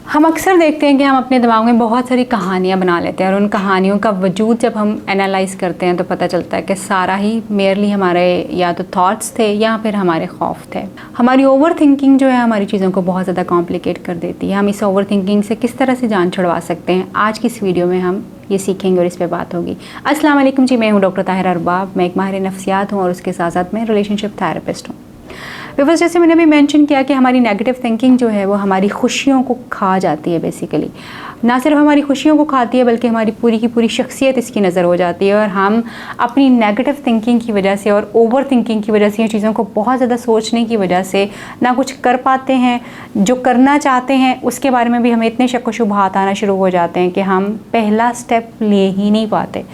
हम अक्सर देखते हैं कि हम अपने दिमाग में बहुत सारी कहानियाँ बना लेते हैं और उन कहानियों का वजूद जब हम एनालाइज करते हैं तो पता चलता है कि सारा ही मेयरली हमारे या तो थॉट्स थे या फिर हमारे खौफ थे। हमारी ओवर थिंकिंग जो है हमारी चीज़ों को बहुत ज़्यादा कॉम्प्लिकेट कर देती है। हम इस ओवर थिंकिंग से किस तरह से जान छुड़वा सकते हैं, आज की इस वीडियो में हम ये सीखेंगे और इस पे बात होगी। अस्सलाम वालेकुम जी, मैं हूँ डॉक्टर ताहिरा अरबाब। मैं एक माहिर नफ्सियात हूँ और उसके साथ साथ मैं रिलेशनशिप थेरेपिस्ट हूँ। बिकॉज जैसे मैंने अभी मेंशन किया कि हमारी नेगेटिव थिंकिंग जो है वो हमारी खुशियों को खा जाती है। बेसिकली ना सिर्फ हमारी खुशियों को खाती है बल्कि हमारी पूरी की पूरी शख्सियत इसकी नज़र हो जाती है। और हम अपनी नेगेटिव थिंकिंग की वजह से और ओवर थिंकिंग की वजह से इन चीज़ों को बहुत ज़्यादा सोचने की वजह से ना कुछ कर पाते हैं, जो करना चाहते हैं उसके बारे में भी हमें इतने शक व शुबहात आना शुरू हो जाते हैं कि हम पहला स्टेप ले ही नहीं पाते।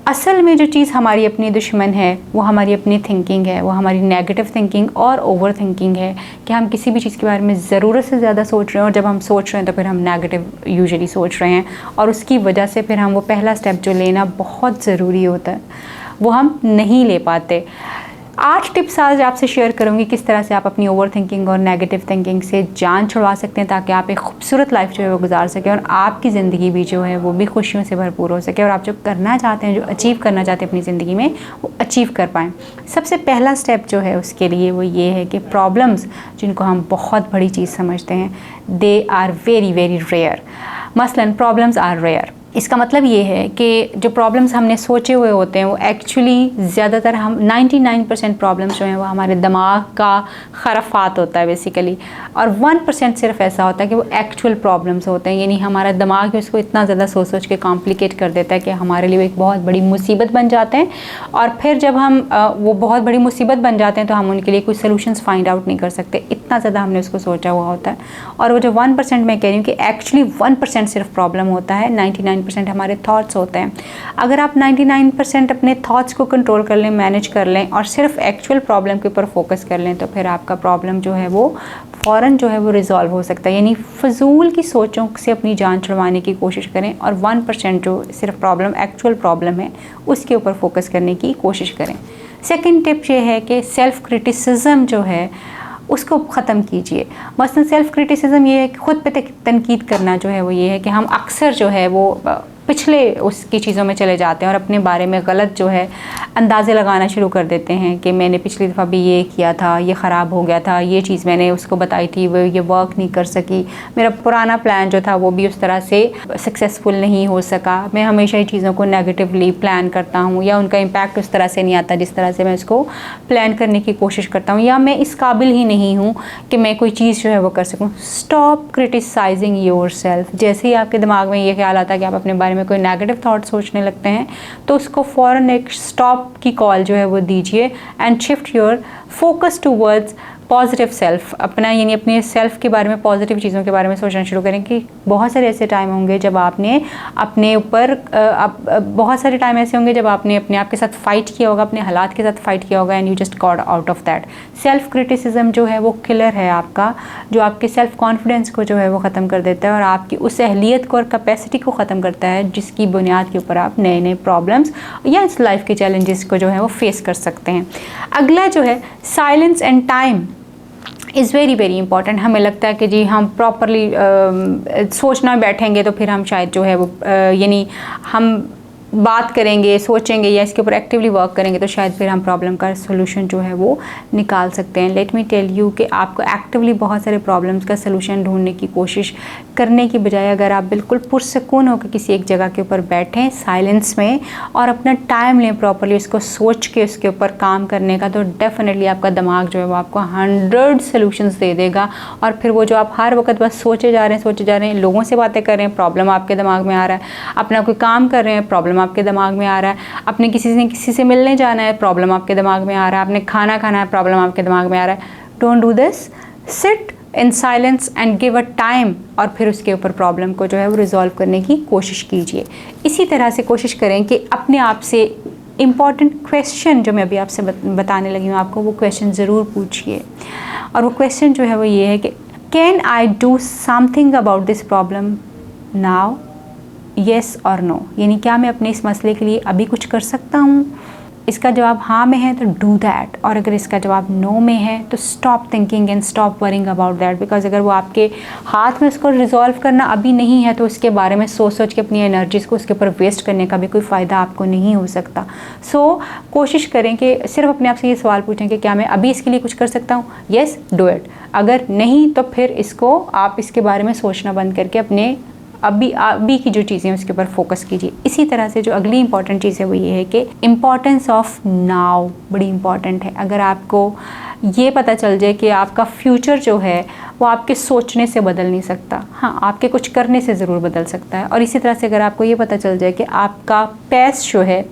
असल में जो चीज़ हमारी अपनी दुश्मन है वो हमारी अपनी थिंकिंग है, वो हमारी नेगेटिव थिंकिंग और ओवर थिंकिंग है कि हम किसी भी चीज़ के बारे में ज़रूरत से ज़्यादा सोच रहे हैं और जब हम सोच रहे हैं तो फिर हम नेगेटिव यूजुअली सोच रहे हैं और उसकी वजह से फिर हम वो पहला स्टेप जो लेना बहुत ज़रूरी होता है वो हम नहीं ले पाते। 8 टिप्स आज आपसे शेयर करूंगी किस तरह से आप अपनी ओवर थिंकिंग और नेगेटिव थिंकिंग से जान छुड़वा सकते हैं ताकि आप एक खूबसूरत लाइफ जो है वो गुजार सकें और आपकी ज़िंदगी भी जो है वो भी खुशियों से भरपूर हो सके और आप जो करना चाहते हैं, जो अचीव करना चाहते हैं अपनी ज़िंदगी में, वो अचीव कर पाएँ। सबसे पहला स्टेप जो है उसके लिए वो ये है कि प्रॉब्लम्स जिनको हम बहुत बड़ी चीज़ समझते हैं, they are very very rare. मसलन प्रॉब्लम्स आर रेयर। इसका मतलब ये है कि जो प्रॉब्लम्स हमने सोचे हुए होते हैं वो एक्चुअली ज़्यादातर हम 99% प्रॉब्लम्स जो हैं वो हमारे दिमाग का खराफात होता है बेसिकली, और 1% सिर्फ ऐसा होता है कि वो एक्चुअल प्रॉब्लम्स होते हैं। यानी हमारा दिमाग ही उसको इतना ज़्यादा सोच सोच के कॉम्प्लिकेट कर देता है कि हमारे लिए वो एक बहुत बड़ी मुसीबत बन जाते हैं। और फिर जब हम वो बहुत बड़ी मुसीबत बन जाते हैं तो हम उनके लिए कोई सोल्यूशंस फाइंड आउट नहीं कर सकते, इतना ज़्यादा हमने उसको सोचा हुआ होता है। और वो जो 1% मैं कह रही हूँ कि एक्चुअली 1% सिर्फ प्रॉब्लम होता है, 99% हमारे थॉट्स होते हैं। अगर आप 99% अपने थॉट्स को कंट्रोल कर लें, मैनेज कर लें और सिर्फ एक्चुअल प्रॉब्लम के ऊपर फोकस कर लें तो फिर आपका प्रॉब्लम जो है वो फ़ौरन जो है वो रिजॉल्व हो सकता है। यानी फजूल की सोचों से अपनी जान छुड़वाने की कोशिश करें और 1% जो सिर्फ प्रॉब्लम एक्चुअल प्रॉब्लम है उसके ऊपर फोकस करने की कोशिश करें। सेकेंड टिप ये है कि सेल्फ़ क्रिटिसिज्म जो है उसको ख़त्म कीजिए। मसलन सेल्फ़ क्रिटिसिज्म ये है कि ख़ुद पे तनकीद करना जो है वो ये है कि हम अक्सर जो है वो पिछले उसकी चीज़ों में चले जाते हैं और अपने बारे में गलत जो है अंदाज़े लगाना शुरू कर देते हैं कि मैंने पिछली दफ़ा भी ये किया था, ये ख़राब हो गया था, ये चीज़ मैंने उसको बताई थी वो ये वर्क नहीं कर सकी, मेरा पुराना प्लान जो था वो भी उस तरह से सक्सेसफुल नहीं हो सका, मैं हमेशा ही चीज़ों को नेगेटिवली प्लान करता हूँ या उनका इम्पैक्ट उस तरह से नहीं आता जिस तरह से मैं उसको प्लान करने की कोशिश करता हूँ, या मैं इस काबिल ही नहीं हूँ कि मैं कोई चीज़ जो है वो कर सकूँ। Stop criticising yourself. जैसे ही आपके दिमाग में ये ख्याल आता है कि आप अपने बारे में कोई नेगेटिव थॉट सोचने लगते हैं तो उसको फ़ौरन एक स्टॉप की कॉल जो है वो दीजिए and shift your focus towards positive self. अपना यानी अपने सेल्फ के बारे में, पॉजिटिव चीज़ों के बारे में सोचना शुरू करें कि बहुत सारे ऐसे टाइम होंगे जब आपने अपने ऊपर बहुत सारे टाइम ऐसे होंगे जब आपने अपने आप के साथ फ़ाइट किया होगा, अपने हालात के साथ फ़ाइट किया होगा and you just got out of that. Self criticism जो है वो किलर है आपका, जो आपके सेल्फ़ कॉन्फिडेंस को जो है वो ख़त्म कर देता है और आपकी उस अहलियत को और कैपेसिटी को ख़त्म करता है जिसकी बुनियाद के ऊपर आप नए नए प्रॉब्लम्स या इस लाइफ के चैलेंजेस को जो है वो फेस कर सकते हैं। अगला जो है silence and time is very very important. हमें लगता है कि जी हम प्रॉपरली सोचना बैठेंगे तो फिर हम शायद जो है वो यानी हम बात करेंगे, सोचेंगे या इसके ऊपर एक्टिवली वर्क करेंगे तो शायद फिर हम प्रॉब्लम का सोल्यूशन जो है वो निकाल सकते हैं। लेट मी टेल यू कि आपको एक्टिवली बहुत सारे प्रॉब्लम्स का सोल्यूशन ढूंढने की कोशिश करने की बजाय अगर आप बिल्कुल पुरसकून होकर किसी एक जगह के ऊपर बैठें साइलेंस में और अपना टाइम लें प्रॉपरली उसको सोच के उसके ऊपर काम करने का, तो डेफिनेटली आपका दिमाग जो है वो आपको 100 सोल्यूशंस दे देगा। और फिर वो जो आप हर वक्त बस सोचे जा रहे हैं, लोगों से बातें कर रहे हैं, प्रॉब्लम आपके दिमाग में आ रहा है, अपना कोई काम कर रहे हैं, प्रॉब्लम आपके दिमाग में आ रहा है, अपने किसी से मिलने जाना है, प्रॉब्लम आपके दिमाग में आ रहा है, आपने खाना खाना है, प्रॉब्लम आपके दिमाग में आ रहा है। Don't do this, sit in silence and give a time और फिर उसके ऊपर प्रॉब्लम को जो है वो रिजॉल्व करने की कोशिश कीजिए। इसी तरह से कोशिश करें कि अपने आप से इम्पॉर्टेंट क्वेश्चन जो मैं अभी आपसे बताने लगी हूँ आपको, वो क्वेश्चन ज़रूर पूछिए। और वो क्वेश्चन जो है वो ये है कि can I do something about this problem now, yes और नो। यानी क्या मैं अपने इस मसले के लिए अभी कुछ कर सकता हूँ इसका जवाब हाँ में है तो डू दैट, और अगर इसका जवाब नो में है तो stop thinking and stop worrying about that, because अगर वो आपके हाथ में उसको रिजॉल्व करना अभी नहीं है तो उसके बारे में सोच सोच के अपनी एनर्जीज़ को उसके ऊपर वेस्ट करने का भी कोई फ़ायदा आपको नहीं हो सकता। सो कोशिश करें कि सिर्फ अपने आप से ये सवाल पूछें कि क्या मैं अभी इसके लिए कुछ कर सकता हूँ, येस डू इट, अगर नहीं तो फिर इसको आप इसके बारे में सोचना बंद करके अपने अभी की जो चीज़ें हैं उसके ऊपर फोकस कीजिए। इसी तरह से जो अगली इंपॉर्टेंट चीज़ है वो ये है कि इम्पॉर्टेंस ऑफ नाउ बड़ी इंपॉर्टेंट है। अगर आपको ये पता चल जाए कि आपका फ्यूचर जो है वो आपके सोचने से बदल नहीं सकता, हाँ आपके कुछ करने से ज़रूर बदल सकता है, और इसी तरह से अगर आपको ये पता चल जाए कि आपका पास्ट जो है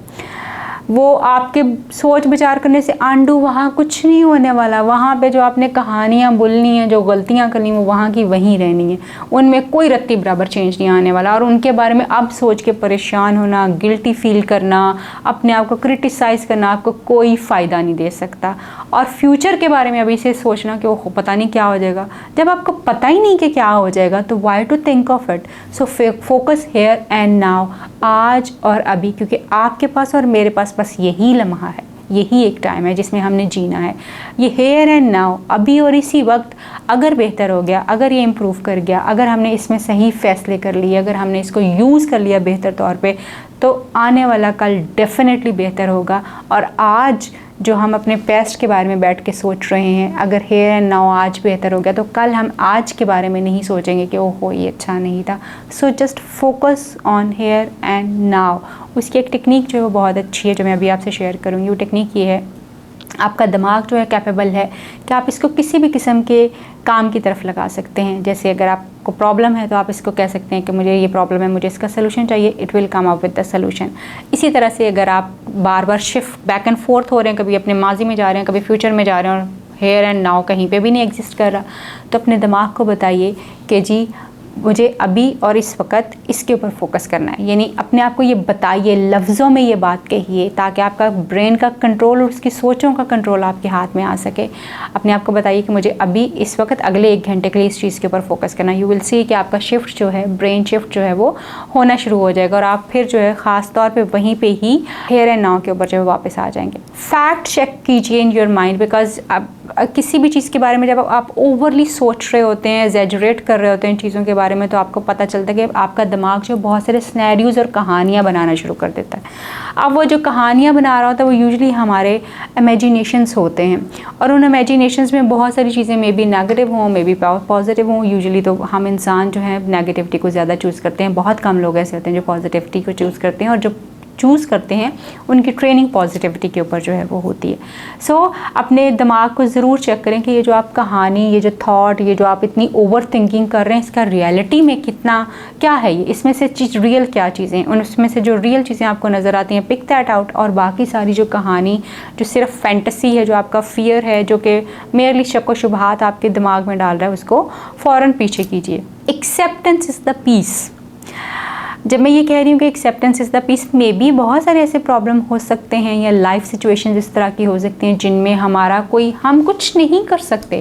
वो आपके सोच विचार करने से आंडू, वहाँ कुछ नहीं होने वाला, वहाँ पे जो आपने कहानियाँ बोलनी हैं, जो गलतियाँ करनी वो वहाँ की वहीं रहनी है, उनमें कोई रत्ती बराबर चेंज नहीं आने वाला, और उनके बारे में अब सोच के परेशान होना, गिल्टी फील करना, अपने आप को क्रिटिसाइज़ करना आपको कोई फ़ायदा नहीं दे सकता। और फ्यूचर के बारे में अभी से सोचना कि वो पता नहीं क्या हो जाएगा, जब आपको पता ही नहीं कि क्या हो जाएगा तो why to think of it. So focus here and now, आज और अभी, क्योंकि आपके पास और मेरे पास बस यही लम्हा है, यही एक टाइम है जिसमें हमने जीना है। ये हेयर एंड नाउ, अभी और इसी वक्त अगर बेहतर हो गया, अगर ये इम्प्रूव कर गया, अगर हमने इसमें सही फैसले कर लिए, अगर हमने इसको यूज़ कर लिया बेहतर तौर पे, तो आने वाला कल डेफिनेटली बेहतर होगा। और आज जो हम अपने पास्ट के बारे में बैठ के सोच रहे हैं, अगर हेयर एंड नाउ आज बेहतर हो गया तो कल हम आज के बारे में नहीं सोचेंगे कि ओहो ये अच्छा नहीं था। So just focus on here and now. उसकी एक टेक्निक जो है वो बहुत अच्छी है जो मैं अभी आपसे शेयर करूँगी। वो टेक्निक ये है, आपका दिमाग जो है कैपेबल है कि आप इसको किसी भी किस्म के काम की तरफ लगा सकते हैं। जैसे अगर आपको प्रॉब्लम है तो आप इसको कह सकते हैं कि मुझे ये प्रॉब्लम है, मुझे इसका सलूशन चाहिए, it will come up with the solution. इसी तरह से अगर आप बार बार शिफ्ट बैक एंड फोर्थ हो रहे हैं, कभी अपने माजी में जा रहे हैं, कभी फ्यूचर में जा रहे हैं, और हेयर एंड नाउ कहीं पे भी नहीं एग्जिस्ट कर रहा, तो अपने दिमाग को बताइए कि जी मुझे अभी और इस वक्त इसके ऊपर फोकस करना है। यानी अपने आप को ये बताइए, लफ्ज़ों में ये बात कहिए, ताकि आपका ब्रेन का कंट्रोल और उसकी सोचों का कंट्रोल आपके हाथ में आ सके। अपने आप को बताइए कि मुझे अभी इस वक्त अगले 1 घंटे के लिए इस चीज़ के ऊपर फोकस करना है। यू विल सी कि आपका शिफ्ट जो है, ब्रेन शिफ्ट जो है वो होना शुरू हो जाएगा, और आप फिर जो है ख़ास तौर पर वहीं पर ही हेयर एंड नाउ के ऊपर जो है वापस आ जाएंगे। फैक्ट चेक कीजिए इन योर माइंड, बिकॉज अब किसी भी चीज़ के बारे में जब आप ओवरली सोच रहे होते हैं, एग्जैजरेट कर रहे होते हैं चीज़ों के बारे में, तो आपको पता चलता है कि आपका दिमाग जो बहुत सारे सिनेरियोज़ और कहानियाँ बनाना शुरू कर देता है। अब वो जो कहानियाँ बना रहा होता है वो यूजुअली हमारे इमेजिनेशंस होते हैं, और उन इमेजिनेशंस में बहुत सारी चीज़ें मे बी नेगेटिव हों, मे बी पॉजिटिव हों। यूजुअली तो हम इंसान जो है नेगेटिविटी को ज़्यादा चूज़ करते हैं, बहुत कम लोग ऐसे होते हैं जो पॉजिटिविटी को चूज़ करते हैं, और जो चूज़ करते हैं उनकी ट्रेनिंग पॉजिटिविटी के ऊपर जो है वो होती है। सो अपने दिमाग को ज़रूर चेक करें कि ये जो आप कहानी, ये जो थॉट, ये जो आप इतनी ओवर थिंकिंग कर रहे हैं, इसका रियलिटी में कितना क्या है, ये इसमें से चीज़ रियल क्या चीज़ें, उसमें से जो रियल चीज़ें आपको नज़र आती हैं पिक दैट आउट, और बाकी सारी जो कहानी जो सिर्फ फैंटेसी है, जो आपका फियर है, जो कि मेयरली शक व शुबहात आपके दिमाग में डाल रहा है, उसको फ़ौरन पीछे कीजिए। Acceptance is the peace. जब मैं ये कह रही हूँ कि एक्सेप्टेंस इज़ द पीस, में भी बहुत सारे ऐसे प्रॉब्लम हो सकते हैं या लाइफ सिचुएशन इस तरह की हो सकती हैं जिनमें हम कुछ नहीं कर सकते,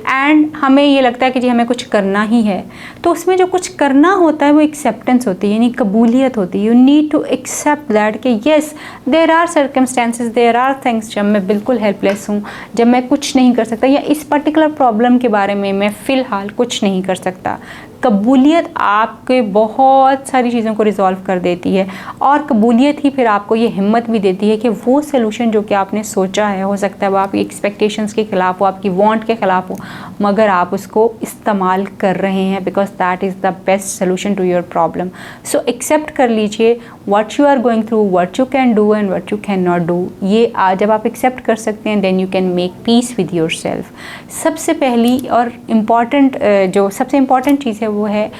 एंड हमें ये लगता है कि जी हमें कुछ करना ही है। तो उसमें जो कुछ करना होता है वो एक्सेप्टेंस होती है, यानी कबूलियत होती है। You need to accept that कि yes there are circumstances, there are things जब मैं बिल्कुल हेल्पलेस हूँ, जब मैं कुछ नहीं कर सकता, या इस पर्टिकुलर प्रॉब्लम के बारे में मैं फ़िलहाल कुछ नहीं कर सकता। कबूलियत आपके बहुत सारी चीज़ों को रिजॉल्व कर देती है, और कबूलियत ही फिर आपको ये हिम्मत भी देती है कि वो सलूशन जो कि आपने सोचा है, हो सकता है वो आपकी एक्सपेक्टेशंस के ख़िलाफ़ हो, आपकी वांट के ख़िलाफ़ हो, मगर आप उसको इस्तेमाल कर रहे हैं, because that is the best solution to your problem. So accept कर लीजिए what you are going through, what you can do and what you can not do. ये जब आप एक्सेप्ट कर सकते हैं, then you can make peace with yourself. सबसे पहली और सबसे इम्पॉर्टेंट चीज़ है वो है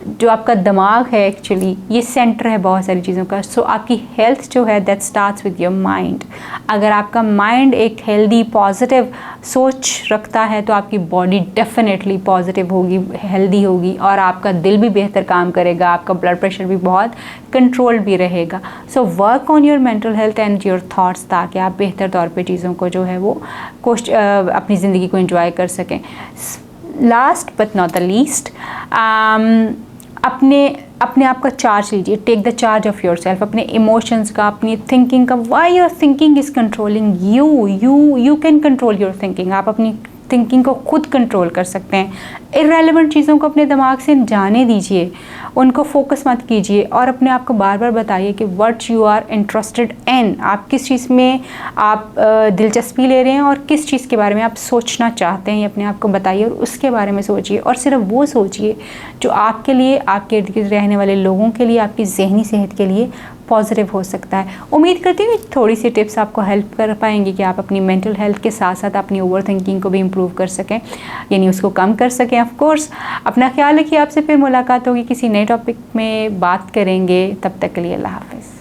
जो आपका दिमाग है, एक्चुअली ये सेंटर है बहुत सारी चीज़ों का। सो आपकी हेल्थ जो है that starts with your mind. अगर आपका माइंड एक हेल्दी पॉजिटिव सोच रखता है तो आपकी बॉडी डेफिनेटली पॉजिटिव होगी, हेल्दी होगी, और आपका दिल भी बेहतर काम करेगा, आपका ब्लड प्रेशर भी बहुत कंट्रोल भी रहेगा। So work on your mental health and your thoughts, ताकि आप बेहतर तौर पे चीज़ों को जो है वो अपनी ज़िंदगी को एंजॉय कर सकें। Last but not the least, अपने आप का चार्ज लीजिए, take the charge of yourself, अपने इमोशंस का, अपनी थिंकिंग का। Why your thinking is controlling you can control your thinking. आप अपनी थिंकिंग को खुद कंट्रोल कर सकते हैं। इररेलेवेंट चीज़ों को अपने दिमाग से जाने दीजिए, उनको फोकस मत कीजिए और अपने आप को बार बार बताइए कि what you are interested in, आप किस चीज़ में आप दिलचस्पी ले रहे हैं और किस चीज़ के बारे में आप सोचना चाहते हैं, ये अपने आप को बताइए और उसके बारे में सोचिए। और सिर्फ वो सोचिए जो आपके लिए, आपके इर्द गिर्द रहने वाले लोगों के लिए, आपकी जहनी सेहत के लिए पॉजिटिव हो सकता है। उम्मीद करती हूँ थोड़ी सी टिप्स आपको हेल्प कर पाएंगी कि आप अपनी मेंटल हेल्थ के साथ साथ अपनी ओवर थिंकिंग को भी इम्प्रूव कर सकें, यानी उसको कम कर सकें। ऑफ कोर्स अपना ख्याल रखिए। आपसे फिर मुलाकात होगी, किसी नए टॉपिक में बात करेंगे। तब तक के लिए अल्लाह हाफ़िज़।